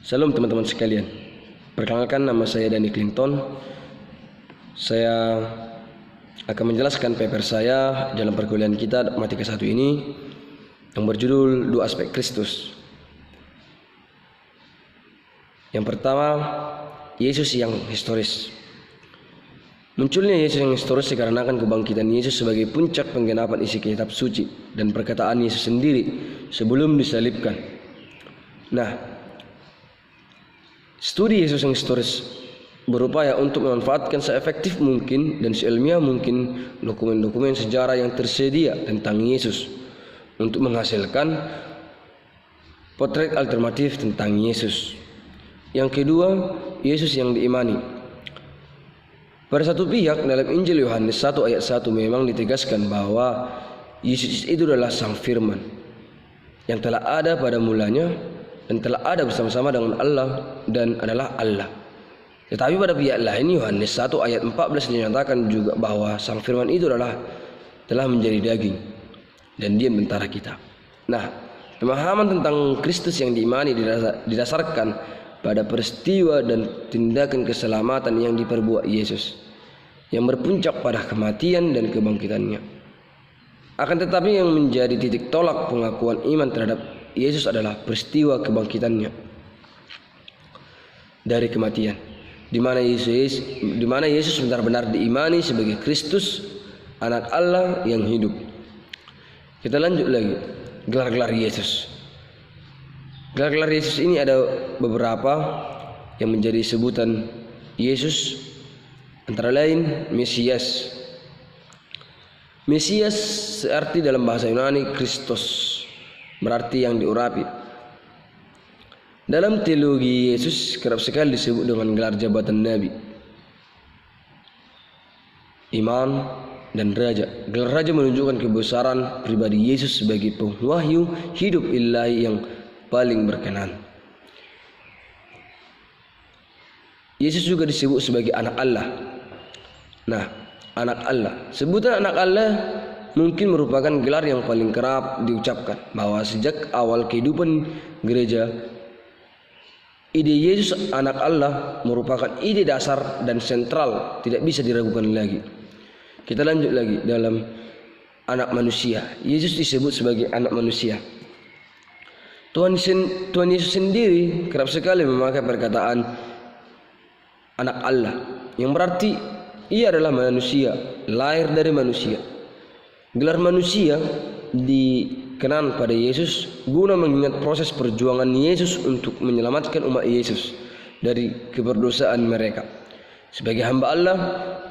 Salam teman-teman sekalian. Perkenalkan, nama saya Danny Clinton. Saya akan menjelaskan paper saya dalam perkuliahan kita Matematika 1 ini yang berjudul Dua Aspek Kristus. Yang pertama, Yesus yang historis. Munculnya Yesus yang historis dikarenakan kebangkitan Yesus sebagai puncak penggenapan isi kitab suci dan perkataan Yesus sendiri sebelum disalibkan. Nah, studi Yesus yang historis berupaya untuk memanfaatkan seefektif mungkin dan seilmiah mungkin dokumen-dokumen sejarah yang tersedia tentang Yesus untuk menghasilkan potret alternatif tentang Yesus. Yang kedua, Yesus yang diimani. Pada satu pihak, dalam Injil Yohanes 1 ayat 1 memang ditegaskan bahwa Yesus itu adalah Sang Firman yang telah ada pada mulanya dan telah ada bersama-sama dengan Allah dan adalah Allah. Tetapi pada pihak lain, Yohanes 1 ayat 14 dinyatakan juga bahwa Sang Firman itu telah menjadi daging dan dia mentara kita. Nah, pemahaman tentang Kristus yang diimani didasarkan pada peristiwa dan tindakan keselamatan yang diperbuat Yesus yang berpuncak pada kematian dan kebangkitannya. Akan tetapi yang menjadi titik tolak pengakuan iman terhadap Yesus adalah peristiwa kebangkitannya dari kematian, di mana Yesus benar-benar diimani sebagai Kristus, Anak Allah yang hidup. Kita lanjut lagi, gelar-gelar Yesus. Gelar-gelar Yesus ini ada beberapa yang menjadi sebutan Yesus, antara lain Mesias. Mesias searti dalam bahasa Yunani Kristos, berarti yang diurapi. Dalam teologi Yesus kerap sekali disebut dengan gelar jabatan Nabi, Imam, dan Raja. Gelar Raja menunjukkan kebesaran pribadi Yesus sebagai pengwahyu hidup ilahi yang paling berkenan. Yesus juga disebut sebagai anak Allah. Nah, anak Allah. Sebutan anak Allah mungkin merupakan gelar yang paling kerap diucapkan, bahwa sejak awal kehidupan gereja, ide Yesus anak Allah merupakan ide dasar dan sentral, tidak bisa diragukan lagi. Kita lanjut lagi, dalam anak manusia. Yesus disebut sebagai anak manusia. Tuhan Yesus sendiri kerap sekali memakai perkataan anak Allah, yang berarti ia adalah manusia, lahir dari manusia. Gelar manusia dikenan pada Yesus guna mengingat proses perjuangan Yesus untuk menyelamatkan umat Yesus dari keberdosaan mereka. Sebagai hamba Allah,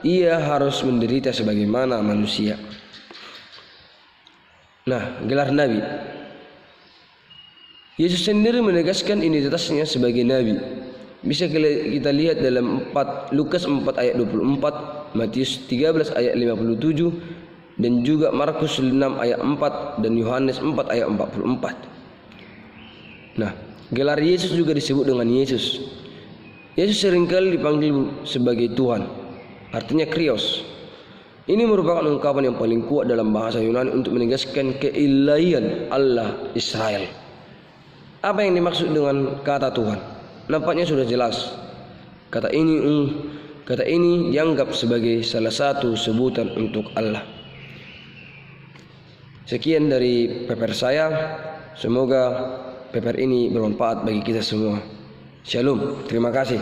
ia harus menderita sebagaimana manusia. Nah, gelar Nabi. Yesus sendiri menegaskan identitasnya sebagai Nabi. Bisa kita lihat dalam Lukas 4 ayat 24, Matius 13 ayat 57, dan juga Markus 6 ayat 4 dan Yohanes 4 ayat 44. Nah, gelar Yesus juga disebut dengan Yesus. Yesus seringkali dipanggil sebagai Tuhan, artinya Krios. Ini merupakan ungkapan yang paling kuat dalam bahasa Yunani untuk menegaskan keilahian Allah Israel. Apa yang dimaksud dengan kata Tuhan? Nampaknya sudah jelas. Kata ini dianggap sebagai salah satu sebutan untuk Allah. Sekian dari paper saya. Semoga paper ini bermanfaat bagi kita semua. Shalom. Terima kasih.